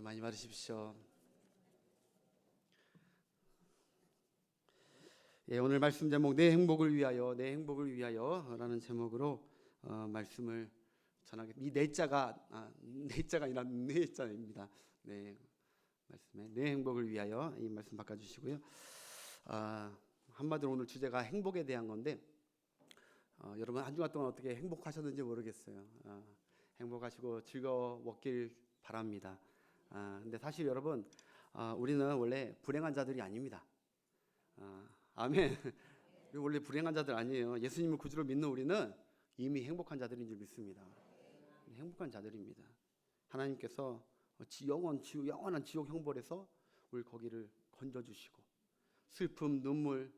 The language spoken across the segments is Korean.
많이 받으십시오. 오늘 말씀 제목 내 행복을 위하여, 내 행복을 위하여라는 제목으로 말씀을 전하겠습니다. 이 내자가 아니라 내자입니다. 네, 말씀에 내 행복을 위하여 이 말씀 바꿔주시고요. 한마디로 오늘 주제가 행복에 대한 건데 여러분 한 주간 동안 어떻게 행복하셨는지 모르겠어요. 행복하시고 즐거웠길 바랍니다. 근데 사실 여러분 우리는 원래 불행한 자들이 아닙니다. 아멘. 우리 원래 불행한 자들 아니에요. 예수님을 구주로 믿는 우리는 이미 행복한 자들인 줄 믿습니다. 행복한 자들입니다. 하나님께서 영원한 지옥 형벌에서 우리 거기를 건져주시고 슬픔, 눈물,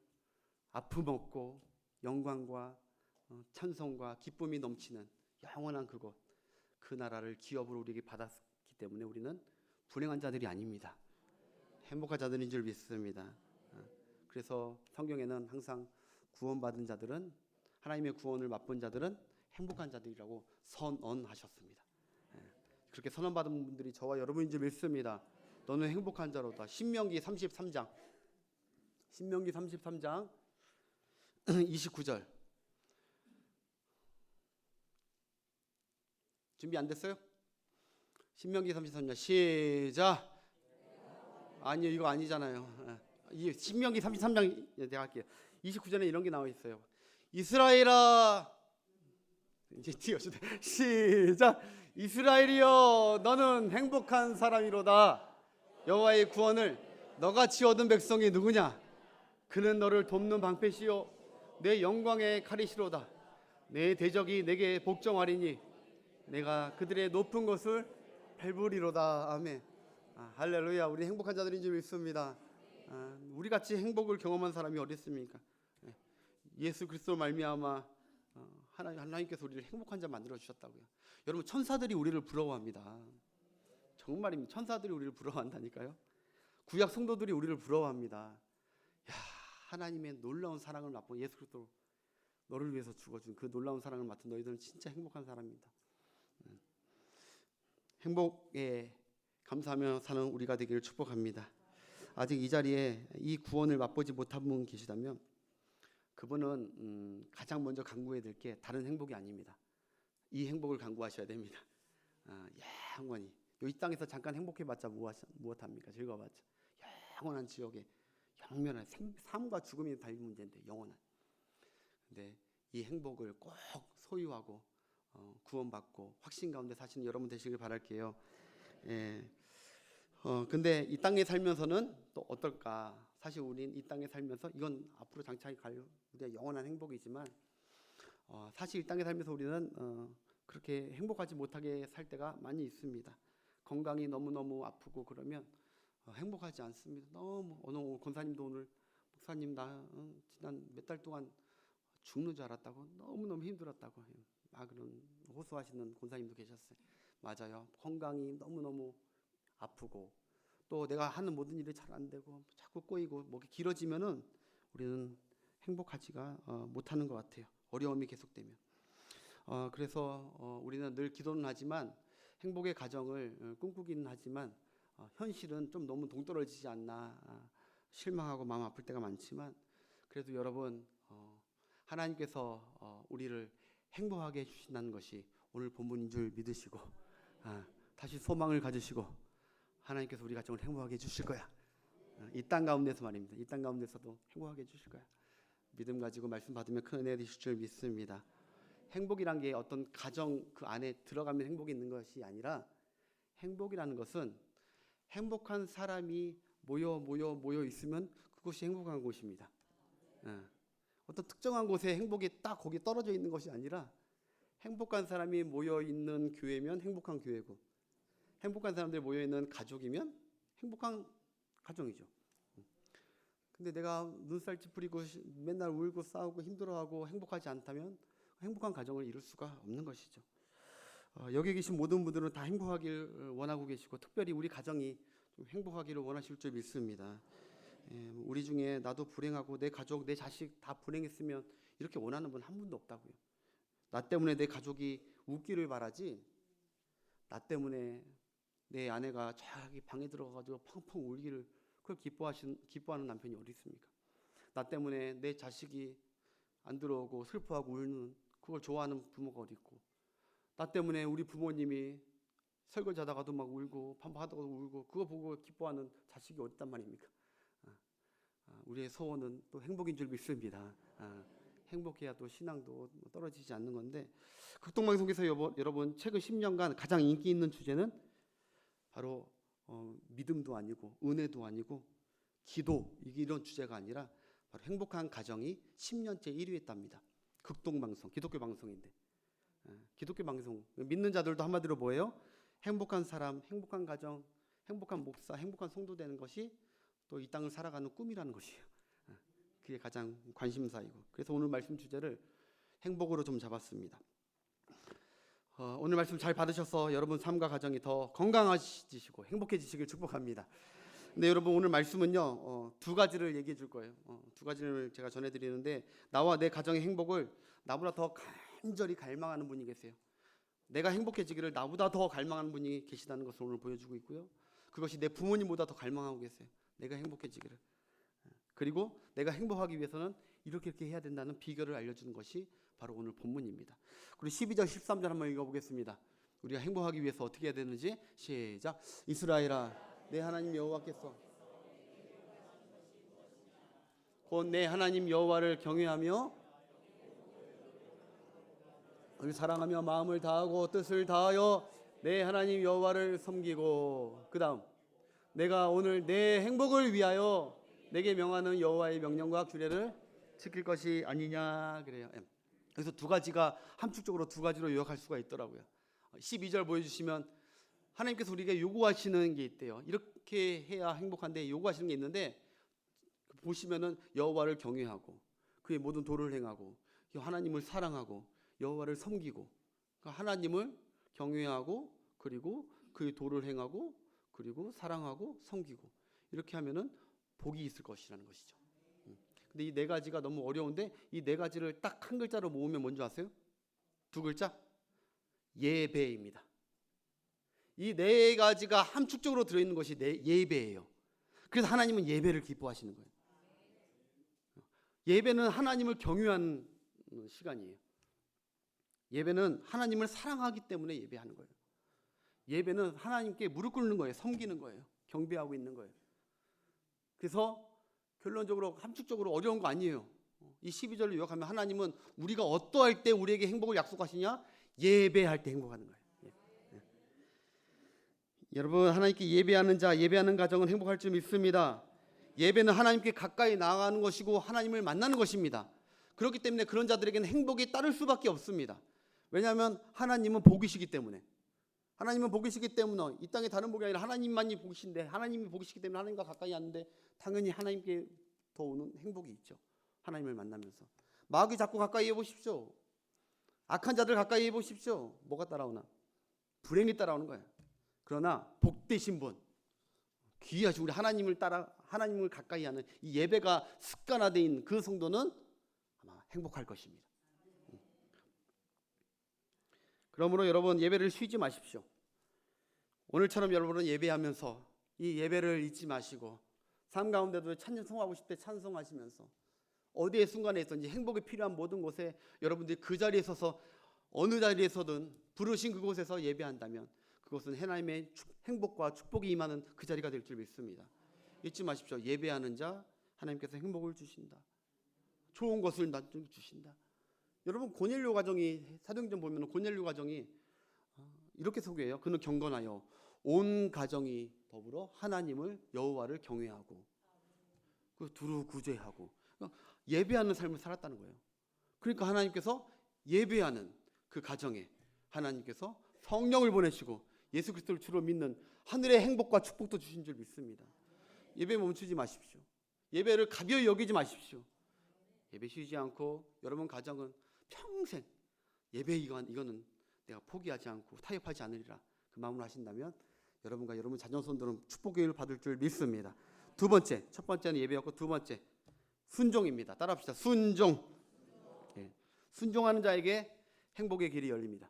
아픔 없고 영광과 찬송과 기쁨이 넘치는 영원한 그곳, 그 나라를 기업으로 우리에게 받았기 때문에 우리는 불행한 자들이 아닙니다. 행복한 자들인 줄 믿습니다. 그래서 성경에는 항상 구원받은 자들은, 하나님의 구원을 맛본 자들은 행복한 자들이라고 선언하셨습니다. 그렇게 선언받은 분들이 저와 여러분인 줄 믿습니다. 너는 행복한 자로다. 신명기 33장 29절. 준비 안 됐어요? 신명기 33장 시작. 아니요, 이거 아니잖아요. 신명기 33장 내가 할게요. 29절에 이런 게 나와 있어요. 이스라엘아, 이제 띄워주세요. 시작. 이스라엘이여, 너는 행복한 사람이로다. 여호와의 구원을 너같이 얻은 백성이 누구냐? 그는 너를 돕는 방패시요 내 영광의 칼이시로다. 내 대적이 내게 복종하리니 내가 그들의 높은 것을 밟으리로다. 아멘. 할렐루야. 우리 행복한 자들인 줄 믿습니다. 우리같이 행복을 경험한 사람이 어디 있습니까? 예수 그리스도 말미암아 하나님께서 우리를 행복한 자 만들어 주셨다고요. 여러분, 천사들이 우리를 부러워합니다. 정말입니다. 천사들이 우리를 부러워한다니까요. 구약 성도들이 우리를 부러워합니다. 하나님의 놀라운 사랑을 맛본 예수 그리스도 너를 위해서 죽어준 그 놀라운 사랑을 맡은 너희들은 진짜 행복한 사람입니다. 행복에 감사하며 사는 우리가 되기를 축복합니다. 아직 이 자리에 이 구원을 맛보지 못한 분 계시다면 그분은 가장 먼저 간구해야 될 게 다른 행복이 아닙니다. 이 행복을 간구하셔야 됩니다. 영원히 이 땅에서 잠깐 행복해봤자 무엇합니까? 즐거워봤자 영원한 지옥에 영면한 삶과 죽음이 달린 문제인데 영원한. 근데 이 행복을 꼭 소유하고 구원받고 확신 가운데 사시는 여러분 되시길 바랄게요. 근데 이 땅에 살면서는 또 어떨까? 사실 우린 이 땅에 살면서 이건 앞으로 장차에 갈 우리의 영원한 행복이지만 사실 이 땅에 살면서 우리는 그렇게 행복하지 못하게 살 때가 많이 있습니다. 건강이 너무너무 아프고 그러면 행복하지 않습니다. 너무 어느 권사님도 오늘 목사님 나 지난 몇 달 동안 죽는 줄 알았다고 너무너무 힘들었다고 해요. 그런 호소하시는 권사님도 계셨어요. 맞아요. 건강이 너무너무 아프고 또 내가 하는 모든 일이 잘 안 되고 자꾸 꼬이고 뭐 길어지면은 우리는 행복하지가 못하는 것 같아요. 어려움이 계속되면. 그래서 우리는 늘 기도는 하지만 행복의 가정을 꿈꾸기는 하지만 현실은 좀 너무 동떨어지지 않나 실망하고 마음 아플 때가 많지만 그래도 여러분 하나님께서 우리를 행복하게 해주신다는 것이 오늘 본문인 줄 믿으시고 다시 소망을 가지시고 하나님께서 우리 가정을 행복하게 해주실 거야. 이 땅 가운데서 말입니다. 이 땅 가운데서도 행복하게 해주실 거야. 믿음 가지고 말씀 받으면 큰 은혜 되실 줄 믿습니다. 행복이란 게 어떤 가정 그 안에 들어가면 행복이 있는 것이 아니라 행복이라는 것은 행복한 사람이 모여 있으면 그것이 행복한 곳입니다. 어떤 특정한 곳에 행복이 딱 거기 떨어져 있는 것이 아니라 행복한 사람이 모여 있는 교회면 행복한 교회고 행복한 사람들이 모여 있는 가족이면 행복한 가정이죠. 근데 내가 눈살 찌푸리고 맨날 울고 싸우고 힘들어하고 행복하지 않다면 행복한 가정을 이룰 수가 없는 것이죠. 여기 계신 모든 분들은 다 행복하길 원하고 계시고 특별히 우리 가정이 좀 행복하기를 원하실 줄 믿습니다. 우리 중에 나도 불행하고 내 가족, 내 자식 다 불행했으면 이렇게 원하는 분 한 분도 없다고요. 나 때문에 내 가족이 웃기를 바라지 나 때문에 내 아내가 자기 방에 들어가가지고 펑펑 울기를 그걸 기뻐하는 남편이 어디 있습니까? 나 때문에 내 자식이 안 들어오고 슬퍼하고 울는 그걸 좋아하는 부모가 어디 있고, 나 때문에 우리 부모님이 설거지하다가도 막 울고 반복하다가도 울고 그거 보고 기뻐하는 자식이 어디 있단 말입니까? 우리의 소원은 또 행복인 줄 믿습니다. 행복해야 또 신앙도 떨어지지 않는 건데, 극동방송에서 여러분 최근 10년간 가장 인기 있는 주제는 바로 믿음도 아니고 은혜도 아니고 기도, 이런 주제가 아니라 바로 행복한 가정이 10년째 1위 했답니다. 극동방송, 기독교 방송인데, 기독교 방송 믿는 자들도 한마디로 뭐예요? 행복한 사람, 행복한 가정, 행복한 목사, 행복한 성도 되는 것이 또 이 땅을 살아가는 꿈이라는 것이에요. 그게 가장 관심사이고, 그래서 오늘 말씀 주제를 행복으로 좀 잡았습니다. 오늘 말씀 잘 받으셔서 여러분 삶과 가정이 더 건강해지시고 행복해지시길 축복합니다. 근데 여러분 오늘 말씀은요, 두 가지를 얘기해 줄 거예요. 두 가지를 제가 전해드리는데, 나와 내 가정의 행복을 나보다 더 간절히 갈망하는 분이 계세요. 내가 행복해지기를 나보다 더 갈망하는 분이 계시다는 것을 오늘 보여주고 있고요. 그것이 내 부모님보다 더 갈망하고 계세요. 내가 행복해지기를. 그리고 내가 행복하기 위해서는 이렇게 해야 된다는 비결을 알려주는 것이 바로 오늘 본문입니다. 그리고 12절 13절 한번 읽어보겠습니다. 우리가 행복하기 위해서 어떻게 해야 되는지 시작. 이스라엘아, 내 하나님 여호와께서 곧 내 하나님 여호와를 경외하며 을 사랑하며 마음을 다하고 뜻을 다하여 내 하나님 여호와를 섬기고, 그 다음 내가 오늘 내 행복을 위하여 내게 명하는 여호와의 명령과 규례를 지킬 것이 아니냐 그래요. 그래서 두 가지가 함축적으로 두 가지로 요약할 수가 있더라고요. 12절 보여주시면 하나님께서 우리에게 요구하시는 게 있대요. 이렇게 해야 행복한데 요구하시는 게 있는데, 보시면은 여호와를 경외하고 그의 모든 도를 행하고 하나님을 사랑하고 여호와를 섬기고, 그러니까 하나님을 경외하고 그리고 그의 도를 행하고 그리고 사랑하고 섬기고, 이렇게 하면은 복이 있을 것이라는 것이죠. 근데 이 네 가지가 너무 어려운데, 이 네 가지를 딱 한 글자로 모으면 뭔지 아세요? 두 글자? 예배입니다. 이 네 가지가 함축적으로 들어있는 것이 예배예요. 그래서 하나님은 예배를 기뻐하시는 거예요. 예배는 하나님을 경유하는 시간이에요. 예배는 하나님을 사랑하기 때문에 예배하는 거예요. 예배는 하나님께 무릎 꿇는 거예요. 섬기는 거예요. 경배하고 있는 거예요. 그래서 결론적으로 함축적으로 어려운 거 아니에요. 이 12절로 요약하면 하나님은 우리가 어떠할 때 우리에게 행복을 약속하시냐? 예배할 때 행복하는 거예요. 여러분, 하나님께 예배하는 자, 예배하는 가정은 행복할 줄 믿습니다. 예배는 하나님께 가까이 나아가는 것이고 하나님을 만나는 것입니다. 그렇기 때문에 그런 자들에게는 행복이 따를 수밖에 없습니다. 왜냐하면 하나님은 복이시기 때문에. 하나님은 복이시기 때문에 이 땅에 다른 복이 아니라 하나님만이 복이신데, 하나님이 복이시기 때문에 하나님과 가까이 하는데 당연히 하나님께 더 오는 행복이 있죠. 하나님을 만나면서. 마귀 자꾸 가까이 해보십시오. 악한 자들 가까이 해보십시오. 뭐가 따라오나? 불행이 따라오는 거예요. 그러나 복되신 분, 귀하신 우리 하나님을 따라 하나님을 가까이 하는 이 예배가 습관화된 그 성도는 아마 행복할 것입니다. 그러므로 여러분, 예배를 쉬지 마십시오. 오늘처럼 여러분은 예배하면서 이 예배를 잊지 마시고, 삶 가운데도 찬송하고 싶을 때 찬송하시면서, 어디의 순간에 있든지 행복이 필요한 모든 곳에 여러분들이 그 자리에 서서 어느 자리에서든 부르신 그곳에서 예배한다면 그것은 하나님의 행복과 축복이 임하는 그 자리가 될 줄 믿습니다. 잊지 마십시오. 예배하는 자 하나님께서 행복을 주신다. 좋은 것을 주신다. 여러분, 고넬료 가정이, 사도행전 보면 고넬료 가정이 이렇게 소개해요. 그는 경건하여 온 가정이 더불어 하나님을 여호와를 경외하고 그 두루 구제하고, 그러니까 예배하는 삶을 살았다는 거예요. 그러니까 하나님께서 예배하는 그 가정에 하나님께서 성령을 보내시고 예수 그리스도를 주로 믿는 하늘의 행복과 축복도 주신 줄 믿습니다. 예배 멈추지 마십시오. 예배를 가벼이 여기지 마십시오. 예배 쉬지 않고 여러분 가정은 평생 예배 이거는 내가 포기하지 않고 타협하지 않으리라, 그 마음으로 하신다면 여러분과 여러분 자녀손들은 축복을 받을 줄 믿습니다. 두 번째, 첫 번째는 예배였고 두 번째 순종입니다. 따라합시다. 순종. 순종하는 자에게 행복의 길이 열립니다.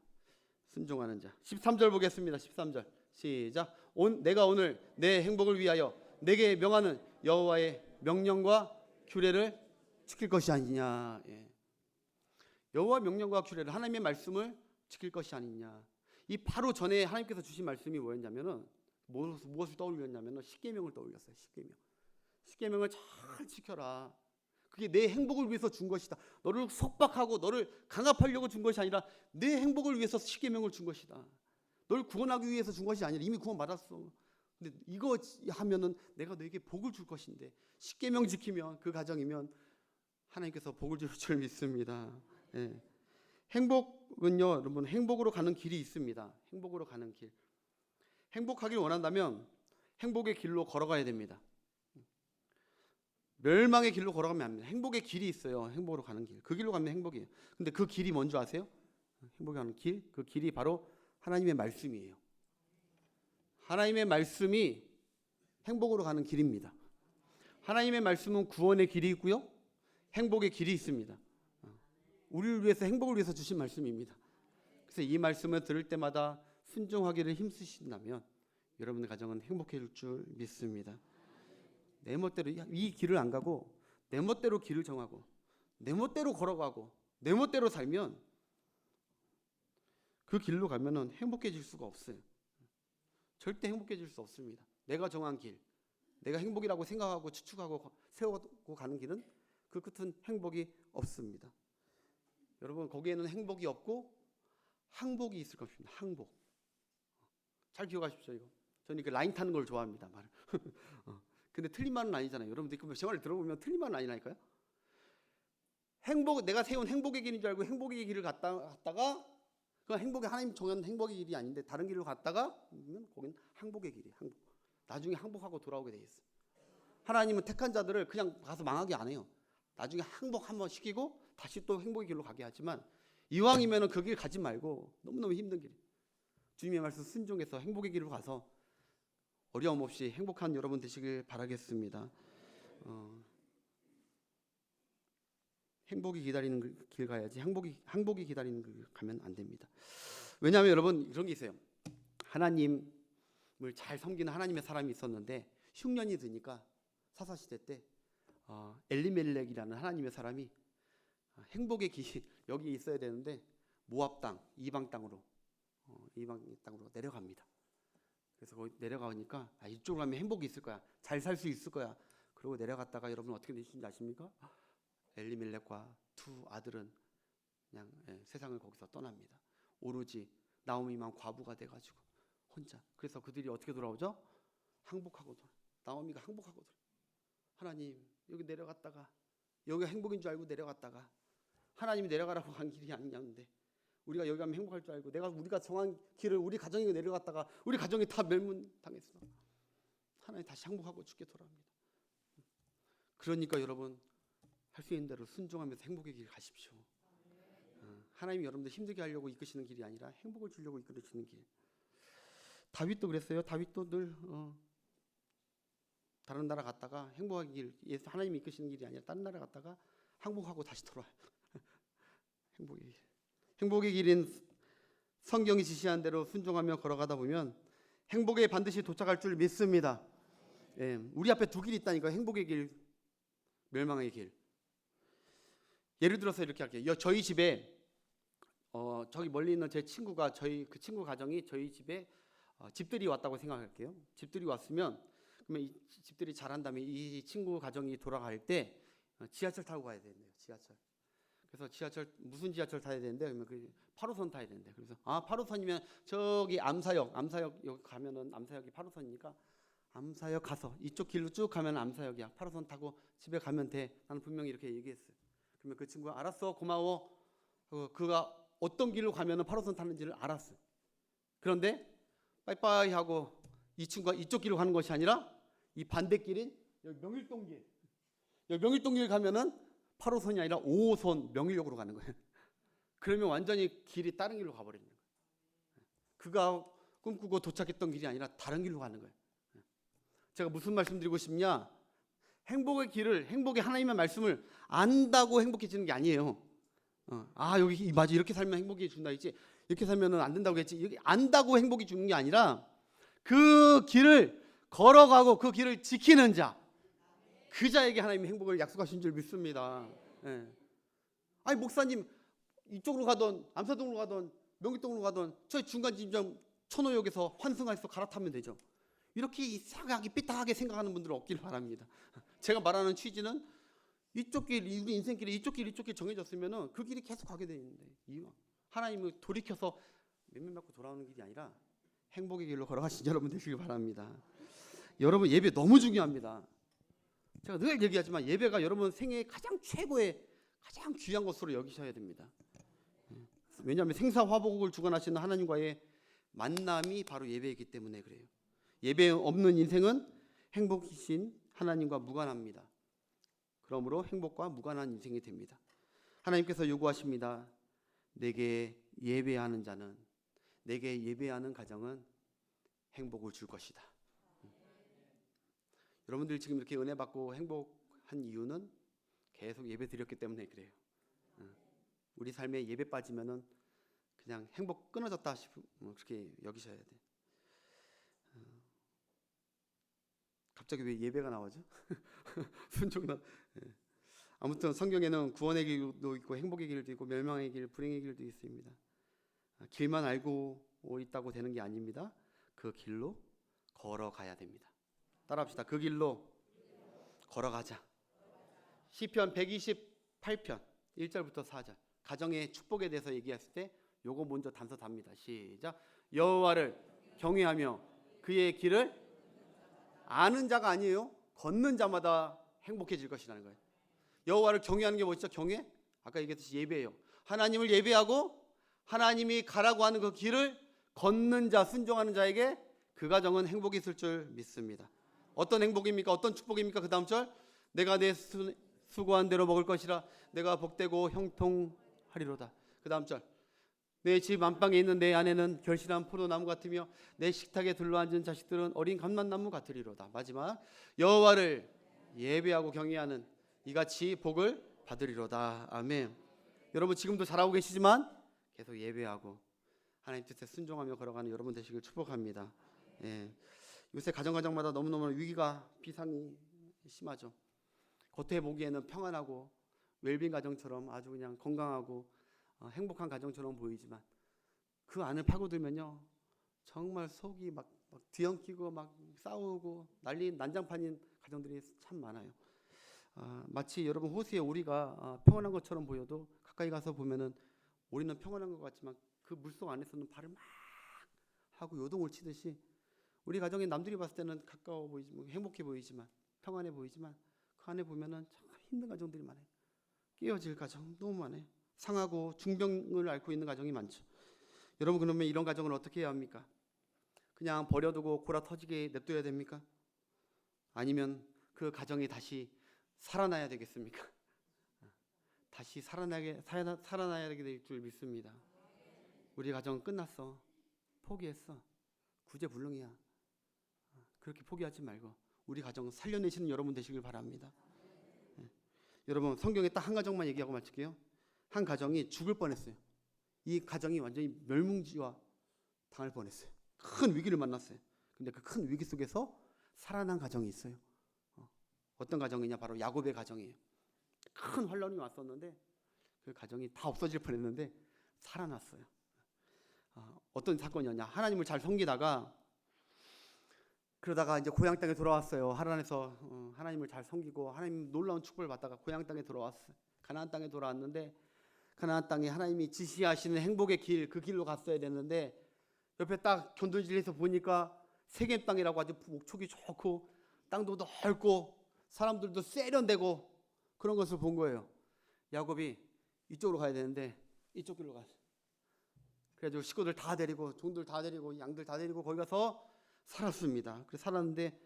순종하는 자. 13절 보겠습니다. 13절. 시작. 내가 오늘 내 행복을 위하여 내게 명하는 여호와의 명령과 규례를 지킬 것이 아니냐. 예. 여호와 명령과 규례를, 하나님의 말씀을 지킬 것이 아니냐. 이 바로 전에 하나님께서 주신 말씀이 뭐였냐면은 무엇을 떠올렸냐면은 십계명을 떠올렸어요. 십계명을 잘 지켜라. 그게 내 행복을 위해서 준 것이다. 너를 속박하고 너를 강압하려고 준 것이 아니라 내 행복을 위해서 십계명을 준 것이다. 너를 구원하기 위해서 준 것이 아니라 이미 구원받았어. 근데 이거 하면은 내가 너에게 복을 줄 것인데, 십계명 지키면, 그 가정이면 하나님께서 복을 줄 줄 믿습니다. 예. 행복은요, 여러분, 행복으로 가는 길이 있습니다. 행복으로 가는 길. 행복하길 원한다면 행복의 길로 걸어가야 됩니다. 멸망의 길로 걸어가면 안 됩니다. 행복의 길이 있어요. 행복으로 가는 길. 그 길로 가면 행복이에요. 근데 그 길이 뭔지 아세요? 행복에 가는 길, 그 길이 바로 하나님의 말씀이에요. 하나님의 말씀이 행복으로 가는 길입니다. 하나님의 말씀은 구원의 길이 있고요, 행복의 길이 있습니다. 우리를 위해서, 행복을 위해서 주신 말씀입니다. 그래서 이 말씀을 들을 때마다 순종하기를 힘쓰신다면 여러분의 가정은 행복해질 줄 믿습니다. 내 멋대로 이 길을 안 가고 내 멋대로 길을 정하고 내 멋대로 걸어가고 내 멋대로 살면 그 길로 가면은 행복해질 수가 없어요. 절대 행복해질 수 없습니다. 내가 정한 길, 내가 행복이라고 생각하고 추측하고 세우고 가는 길은 그 끝은 행복이 없습니다. 여러분, 거기에는 행복이 없고 항복이 있을 것입니다. 항복. 잘 기억하십시오. 이거 저는 이렇게 라인 타는 걸 좋아합니다. 말을. 근데 틀린 말은 아니잖아요. 여러분들 제 말을 들어보면 틀린 말은 아니라니까요. 내가 세운 행복의 길인 줄 알고 행복의 길을 갔다가 그 행복이 하나님 정한 행복의 길이 아닌데 다른 길로 갔다가 거기는 항복의 길이에요. 항복. 나중에 항복하고 돌아오게 돼 있어요. 하나님은 택한 자들을 그냥 가서 망하게 안 해요. 나중에 항복 한번 시키고 다시 또 행복의 길로 가게 하지만, 이왕이면 그 길 가지 말고, 너무너무 힘든 길, 주님의 말씀 순종해서 행복의 길로 가서 어려움 없이 행복한 여러분 되시길 바라겠습니다. 행복이 기다리는 길 가야지 항복이 기다리는 길 가면 안 됩니다. 왜냐하면 여러분, 이런 게 있어요. 하나님을 잘 섬기는 하나님의 사람이 있었는데 흉년이 드니까 사사시대 때 엘리멜렉이라는 하나님의 사람이 행복의 길, 여기 있어야 되는데 모압 땅, 이방 땅으로 내려갑니다. 그래서 거기 내려가니까 이쪽으로 가면 행복이 있을 거야, 잘 살 수 있을 거야. 그러고 내려갔다가 여러분 어떻게 되신지 아십니까? 엘리멜렉과 두 아들은 그냥 세상을 거기서 떠납니다. 오로지 나오미만 과부가 돼가지고 혼자. 그래서 그들이 어떻게 돌아오죠? 항복하고 돌아. 나오미가 항복하고 돌아. 하나님, 여기 내려갔다가, 여기가 행복인 줄 알고 내려갔다가 하나님이 내려가라고 한 길이 아니냐는데 우리가 여기 가면 행복할 줄 알고 우리가 정한 길을 우리 가정이 내려갔다가 우리 가정이 다 멸문당했어. 하나님 다시 항복하고 죽게 돌아옵니다. 그러니까 여러분, 할 수 있는 대로 순종하면서 행복의 길 가십시오. 하나님이 여러분들 힘들게 하려고 이끄시는 길이 아니라 행복을 주려고 이끌으시는 길. 다윗도 그랬어요. 다윗도 늘 다른 나라 갔다가 행복의 길, 하나님이 이끄시는 길이 아니라 다른 나라 갔다가 항복하고 다시 돌아와요. 행복의 길. 행복의 길인 성경이 지시한 대로 순종하며 걸어가다 보면 행복에 반드시 도착할 줄 믿습니다. 예, 우리 앞에 두 길이 있다니까. 행복의 길, 멸망의 길. 예를 들어서 이렇게 할게요. 저희 집에 저기 멀리 있는 제 친구가, 그 친구 가정이 저희 집에 집들이 왔다고 생각할게요. 집들이 왔으면 그러면 이 집들이 잘한다면 이 친구 가정이 돌아갈 때 지하철 타고 가야 되는데요. 지하철. 그래서 무슨 지하철 타야 되는데, 그러면 그 8호선 타야 되는데, 그래서 8호선이면 저기 암사역 여기 가면은 암사역이 8호선이니까 암사역 가서 이쪽 길로 쭉 가면 암사역이야. 8호선 타고 집에 가면 돼. 나는 분명히 이렇게 얘기했어요. 그러면 그 친구가 알았어, 고마워. 그가 어떤 길로 가면은 8호선 타는지를 알았어요. 그런데 빠이빠이 하고 이 친구가 이쪽 길로 가는 것이 아니라 이 반대길인 여기 명일동길. 여기 명일동길 가면은 8호선이 아니라 5호선 명일역으로 가는 거예요. 그러면 완전히 길이 다른 길로 가버리는 거예요. 그가 꿈꾸고 도착했던 길이 아니라 다른 길로 가는 거예요. 제가 무슨 말씀드리고 싶냐? 행복의 길을, 행복의 하나님의 말씀을 안다고 행복해지는 게 아니에요. 여기 맞아, 이렇게 살면 행복이 준다 했지, 이렇게 살면 안 된다고 했지, 이렇게 안다고 행복이 주는 게 아니라 그 길을 걸어가고 그 길을 지키는 자, 그 자에게 하나님이 행복을 약속하신 줄 믿습니다. 예. 아니 목사님 이쪽으로 가던 암사동으로 가던 명기동으로 가던 저희 중간지점 천호역에서 환승해서 갈아타면 되죠. 이렇게 이상하게 삐딱하게 생각하는 분들은 없길 바랍니다. 제가 말하는 취지는 이쪽 길, 우리 인생길에 이쪽 길 정해졌으면 그 길이 계속 가게 돼 있는데 하나님을 돌이켜서 몇몇 맞고 돌아오는 길이 아니라 행복의 길로 걸어가신 여러분 되시길 바랍니다. 여러분 예배 너무 중요합니다. 제가 늘 얘기하지만 예배가 여러분 생애의 가장 최고의 가장 귀한 것으로 여기셔야 됩니다. 왜냐하면 생사화복을 주관하시는 하나님과의 만남이 바로 예배이기 때문에 그래요. 예배 없는 인생은 행복이신 하나님과 무관합니다. 그러므로 행복과 무관한 인생이 됩니다. 하나님께서 요구하십니다. 내게 예배하는 자는, 내게 예배하는 가정은 행복을 줄 것이다. 여러분들 지금 이렇게 은혜 받고 행복한 이유는 계속 예배 드렸기 때문에 그래요. 우리 삶에 예배 빠지면은 그냥 행복 끊어졌다 싶은 그렇게 여기셔야 돼. 갑자기 왜 예배가 나오죠? 순종나. 아무튼 성경에는 구원의 길도 있고 행복의 길도 있고 멸망의 길, 불행의 길도 있습니다. 길만 알고 있다고 되는 게 아닙니다. 그 길로 걸어가야 됩니다. 따라합시다. 그 길로 걸어가자. 시편 128편 1절부터 4절 가정의 축복에 대해서 얘기했을 때 요거 먼저 단서 답니다. 시작. 여호와를 경외하며 그의 길을 아는 자가 아니에요. 걷는 자마다 행복해질 것이라는 거예요. 여호와를 경외하는 게 뭐죠? 경외? 아까 얘기했듯이 예배예요. 하나님을 예배하고 하나님이 가라고 하는 그 길을 걷는 자, 순종하는 자에게 그 가정은 행복이 있을 줄 믿습니다. 어떤 행복입니까? 어떤 축복입니까? 그 다음 절 내가 내 수고한 대로 먹을 것이라 내가 복되고 형통하리로다. 그 다음 절 내 집 안방에 있는 내 아내는 결실한 포도나무 같으며 내 식탁에 둘러앉은 자식들은 어린 감람나무 같으리로다. 마지막 여호와를 예배하고 경외하는 이같이 복을 받으리로다. 아멘. 여러분 지금도 잘하고 계시지만 계속 예배하고 하나님 뜻에 순종하며 걸어가는 여러분 되시길 축복합니다. 예. 요새 가정마다 너무너무 위기가 비상이 심하죠. 겉에 보기에는 평안하고 웰빙 가정처럼 아주 그냥 건강하고 행복한 가정처럼 보이지만 그 안을 파고들면요 정말 속이 막 뒤엉키고 막 싸우고 난장판인 가정들이 참 많아요. 마치 여러분 호수에 우리가 평안한 것처럼 보여도 가까이 가서 보면은 우리는 평안한 것 같지만 그 물속 안에서는 발을 막 하고 요동을 치듯이 우리 가정에 남들이 봤을 때는 가까워 보이지만 행복해 보이지만 평안해 보이지만 그 안에 보면은 참 힘든 가정들이 많아요. 깨어질 가정 너무 많아요. 상하고 중병을 앓고 있는 가정이 많죠. 여러분 그러면 이런 가정을 어떻게 해야 합니까? 그냥 버려두고 골아 터지게 냅둬야 됩니까? 아니면 그 가정이 다시 살아나야 되겠습니까? 다시 살아나야 될 줄 믿습니다. 우리 가정은 끝났어. 포기했어. 구제불능이야. 그렇게 포기하지 말고 우리 가정 살려내시는 여러분 되시길 바랍니다. 여러분 성경에 딱 한 가정만 얘기하고 마칠게요. 한 가정이 죽을 뻔했어요. 이 가정이 완전히 멸뭉지화 당할 뻔했어요. 큰 위기를 만났어요. 근데 그 큰 위기 속에서 살아난 가정이 있어요. 어떤 가정이냐? 바로 야곱의 가정이에요. 큰 환란이 왔었는데 그 가정이 다 없어질 뻔했는데 살아났어요. 어떤 사건이었냐? 하나님을 잘 섬기다가 그러다가 이제 고향 땅에 돌아왔어요. 하란에서 하나님을 잘 섬기고 하나님 놀라운 축복을 받다가 고향 땅에 돌아왔어요. 가나안 땅에 돌아왔는데 가나안 땅에 하나님이 지시하시는 행복의 길, 그 길로 갔어야 됐는데 옆에 딱 견도질해서 보니까 세겜 땅이라고 아주 목촉이 좋고 땅도 넓고 사람들도 세련되고 그런 것을 본 거예요. 야곱이 이쪽으로 가야 되는데 이쪽 길로 갔어요. 그래가지고 식구들 다 데리고 종들 다 데리고 양들 다 데리고 거기 가서 살았습니다. 그래서 살았는데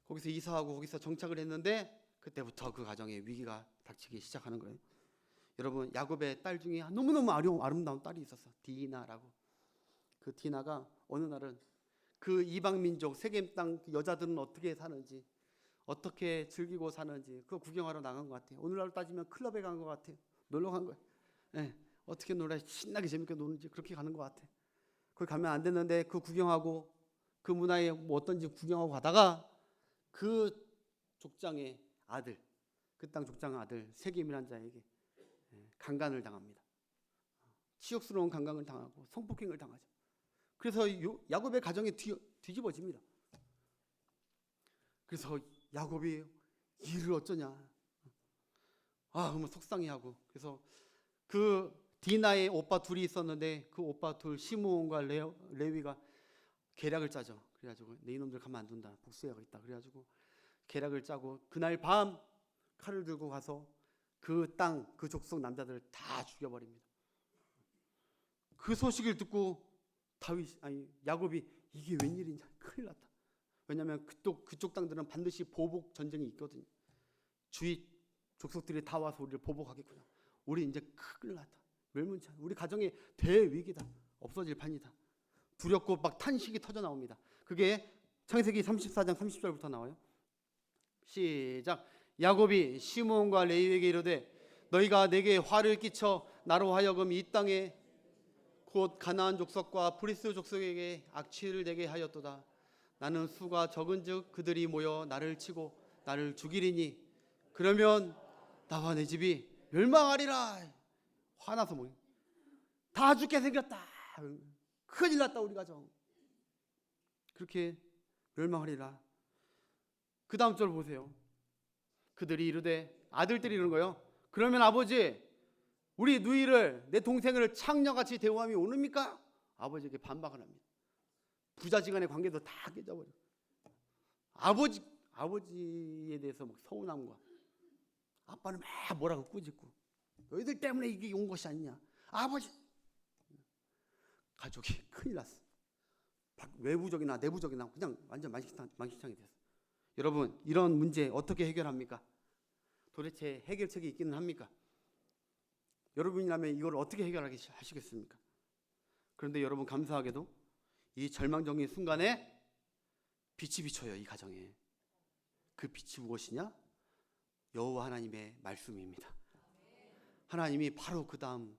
거기서 이사하고 거기서 정착을 했는데 그때부터 그 가정에 위기가 닥치기 시작하는 거예요. 여러분 야곱의 딸 중에 너무너무 아름다운 딸이 있었어. 디나라고. 그 디나가 어느 날은 그 이방 민족 세겜 땅 여자들은 어떻게 사는지 어떻게 즐기고 사는지 그거 구경하러 나간 것 같아요. 오늘날로 따지면 클럽에 간 것 같아요. 놀러 간 거예요. 네, 어떻게 놀아 신나게 재밌게 노는지 그렇게 가는 것 같아요. 거기 가면 안 됐는데 그 구경하고 그 문화에 뭐 어떤지 구경하고 가다가 그 족장의 아들, 그 땅 족장 아들 세겜이라는 자에게 강간을 당합니다. 치욕스러운 강간을 당하고 성폭행을 당하죠. 그래서 야곱의 가정이 뒤집어집니다. 그래서 야곱이 일을 어쩌냐, 그러면 속상해하고, 그래서 그 디나의 오빠 둘이 있었는데 그 오빠 둘 시므온과 레위가 계략을 짜죠. 그래가지고 내 이놈들 가만 안 둔다, 복수해야겠다. 그래가지고 계략을 짜고 그날 밤 칼을 들고 가서 그 땅, 그 족속 남자들을 다 죽여버립니다. 그 소식을 듣고 야곱이 이게 웬일이냐, 큰일 났다. 왜냐하면 그쪽 땅들은 반드시 보복 전쟁이 있거든요. 주위 족속들이 다 와서 우리를 보복하겠구나. 우리 이제 큰일 났다. 멸문치 않아. 우리 가정의 대위기다. 없어질 판이다. 두렵고 막 탄식이 터져 나옵니다. 그게 창세기 34장 30절부터 나와요. 시작. 야곱이 시므온과 레위에게 이르되 너희가 내게 화를 끼쳐 나로 하여금 이 땅에 곧 가나안 족속과 브리스 족속에게 악취를 내게 하였도다. 나는 수가 적은즉 그들이 모여 나를 치고 나를 죽이리니 그러면 나와 내 집이 멸망하리라. 화나서 다 죽게 생겼다. 큰일 났다 우리 가정. 그렇게 멸망하리라. 그 다음 절 보세요. 그들이 이르되, 아들들이 이러는 거예요. 그러면 아버지, 우리 누이를, 내 동생을 창녀같이 대우함이 오릅니까? 아버지에게 반박을 합니다. 부자지간의 관계도 다 깨져버려. 아버지에 대해서 막 서운함과, 아빠는 막 뭐라고 꾸짖고, 너희들 때문에 이게 온 것이 아니냐. 아버지, 가족이 큰일 났어. 외부적이나 내부적이나 그냥 완전 만신창이 됐어. 여러분, 이런 문제 어떻게 해결합니까? 도대체 해결책이 있기는 합니까? 여러분이라면 이걸 어떻게 해결하시겠습니까? 그런데 여러분, 감사하게도 이 절망적인 순간에 빛이 비쳐요. 이 가정에. 그 빛이 무엇이냐? 여호와 하나님의 말씀입니다. 하나님이 바로 그 다음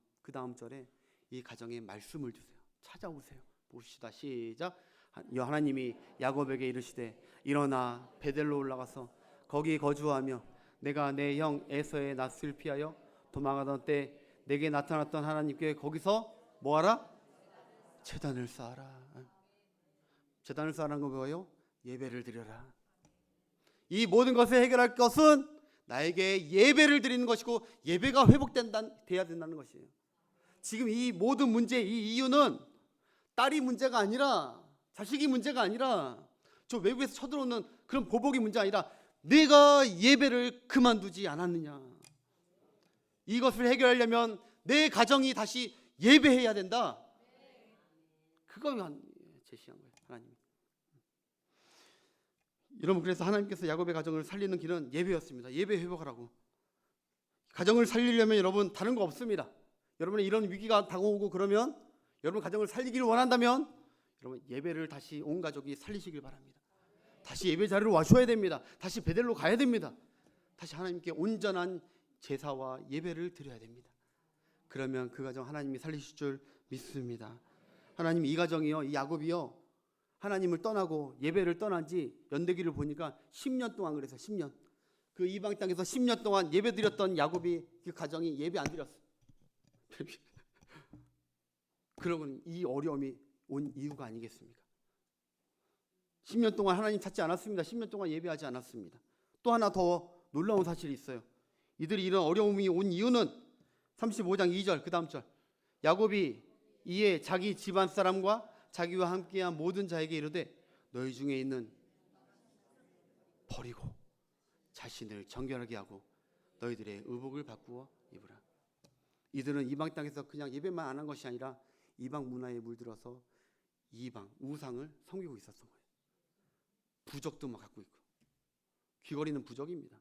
절에 이 가정에 말씀을 주세요. 찾아오세요. 봅시다. 시작. 하나님이 야곱에게 이르시되 일어나 베델로 올라가서 거기 거주하며 내가 내 형 에서의 낯을 피하여 도망하던 때 내게 나타났던 하나님께 거기서 뭐하라? 제단을 쌓아라. 제단을 쌓으라는 건 뭐예요? 예배를 드려라. 이 모든 것을 해결할 것은 나에게 예배를 드리는 것이고 예배가 돼야 된다는 것이에요. 지금 이 모든 문제, 이 이유는 딸이 문제가 아니라, 자식이 문제가 아니라, 저 외부에서 쳐들어오는 그런 보복이 문제가 아니라 내가 예배를 그만두지 않았느냐. 이것을 해결하려면 내 가정이 다시 예배해야 된다. 그걸 제시한 거예요, 하나님. 여러분, 그래서 하나님께서 야곱의 가정을 살리는 길은 예배였습니다. 예배 회복하라고. 가정을 살리려면 여러분 다른 거 없습니다. 여러분의 이런 위기가 다가오고 그러면 여러분 가정을 살리기를 원한다면 여러분 예배를 다시 온 가족이 살리시길 바랍니다. 다시 예배 자리로 와셔야 됩니다. 다시 베델로 가야 됩니다. 다시 하나님께 온전한 제사와 예배를 드려야 됩니다. 그러면 그 가정 하나님이 살리실 줄 믿습니다. 하나님, 이 가정이요, 이 야곱이요, 하나님을 떠나고 예배를 떠난 지 연대기를 보니까 10년 동안, 그래서 10년, 그 이방 땅에서 10년 동안 예배 드렸던 야곱이, 그 가정이 예배 안 드렸어. 그러고는 이 어려움이 온 이유가 아니겠습니까? 10년 동안 하나님 찾지 않았습니다. 10년 동안 예배하지 않았습니다. 또 하나 더 놀라운 사실이 있어요. 이들이 이런 어려움이 온 이유는 35장 2절 그 다음 절, 야곱이 이에 자기 집안 사람과 자기와 함께한 모든 자에게 이르되 너희 중에 있는 버리고 자신을 정결하게 하고 너희들의 의복을 바꾸어 입으라. 이들은 이방 땅에서 그냥 예배만 안 한 것이 아니라 이방 문화에 물들어서 이방 우상을 섬기고 있었던 거예요. 부적도 막 갖고 있고, 귀걸이는 부적입니다.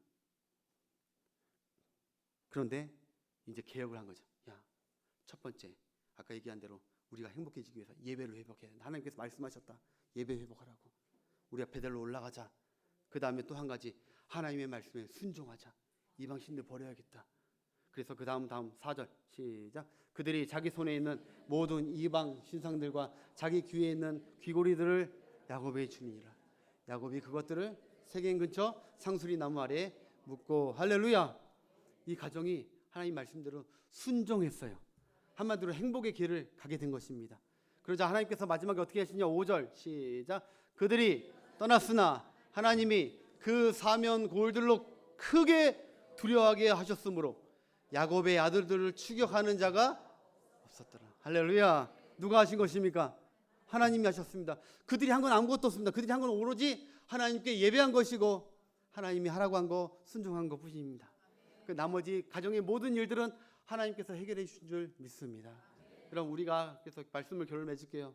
그런데 이제 개혁을 한 거죠. 야, 첫 번째 아까 얘기한 대로 우리가 행복해지기 위해서 예배를 회복해야 된다. 하나님께서 말씀하셨다. 예배 회복하라고. 우리가 베델로 올라가자. 그 다음에 또 한 가지, 하나님의 말씀에 순종하자. 이방 신들 버려야겠다. 그래서 그 다음 4절 시작. 그들이 자기 손에 있는 모든 이방 신상들과 자기 귀에 있는 귀고리들을 야곱의 주니라. 야곱이 그것들을 세겜 근처 상수리 나무 아래에 묻고 할렐루야. 이 가정이 하나님 말씀대로 순종했어요. 한마디로 행복의 길을 가게 된 것입니다. 그러자 하나님께서 마지막에 어떻게 하시냐? 5절 시작. 그들이 떠났으나 하나님이 그 사면 골들로 크게 두려워하게 하셨으므로 야곱의 아들들을 추격하는 자가 없었더라. 할렐루야. 누가 하신 것입니까? 하나님이 하셨습니다. 그들이 한 건 아무것도 없습니다. 그들이 한 건 오로지 하나님께 예배한 것이고 하나님이 하라고 한 거 순종한 것 뿐입니다. 그 나머지 가정의 모든 일들은 하나님께서 해결해 주신 줄 믿습니다. 그럼 우리가 계속 말씀을 결론 맺을게요.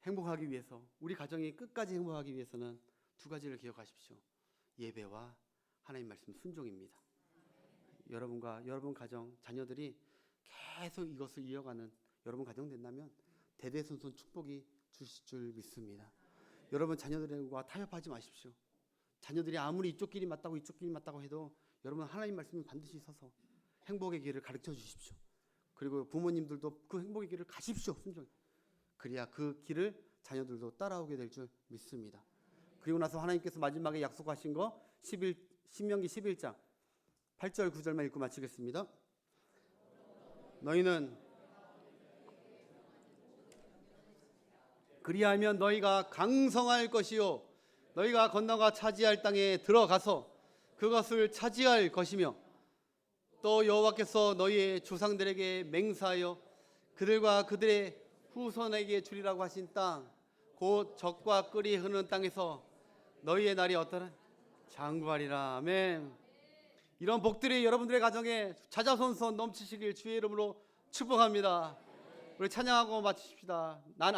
행복하기 위해서, 우리 가정이 끝까지 행복하기 위해서는 두 가지를 기억하십시오. 예배와 하나님 말씀 순종입니다. 여러분과 여러분 가정, 자녀들이 계속 이것을 이어가는 여러분 가정 된다면 대대손손 축복이 주실 줄 믿습니다. 여러분 자녀들과 타협하지 마십시오. 자녀들이 아무리 이쪽 길이 맞다고 이쪽 길이 맞다고 해도 여러분 하나님 말씀을 반드시 서서 행복의 길을 가르쳐 주십시오. 그리고 부모님들도 그 행복의 길을 가십시오. 순종. 그래야 그 길을 자녀들도 따라오게 될 줄 믿습니다. 그리고 나서 하나님께서 마지막에 약속하신 거 신명기 11장 8절 9절만 읽고 마치겠습니다. 너희는 그리하면 너희가 강성할 것이요 너희가 건너가 차지할 땅에 들어가서 그것을 차지할 것이며 또 여호와께서 너희의 조상들에게 맹세하여 그들과 그들의 후손에게 주리라고 하신 땅 곧 젖과 꿀이 흐르는 땅에서 너희의 날이 어떠라? 장구하리라. 아멘. 이런 복들이 여러분들의 가정에 자자손손 넘치시길 주의 이름으로 축복합니다. 우리 찬양하고 마치십시다. 난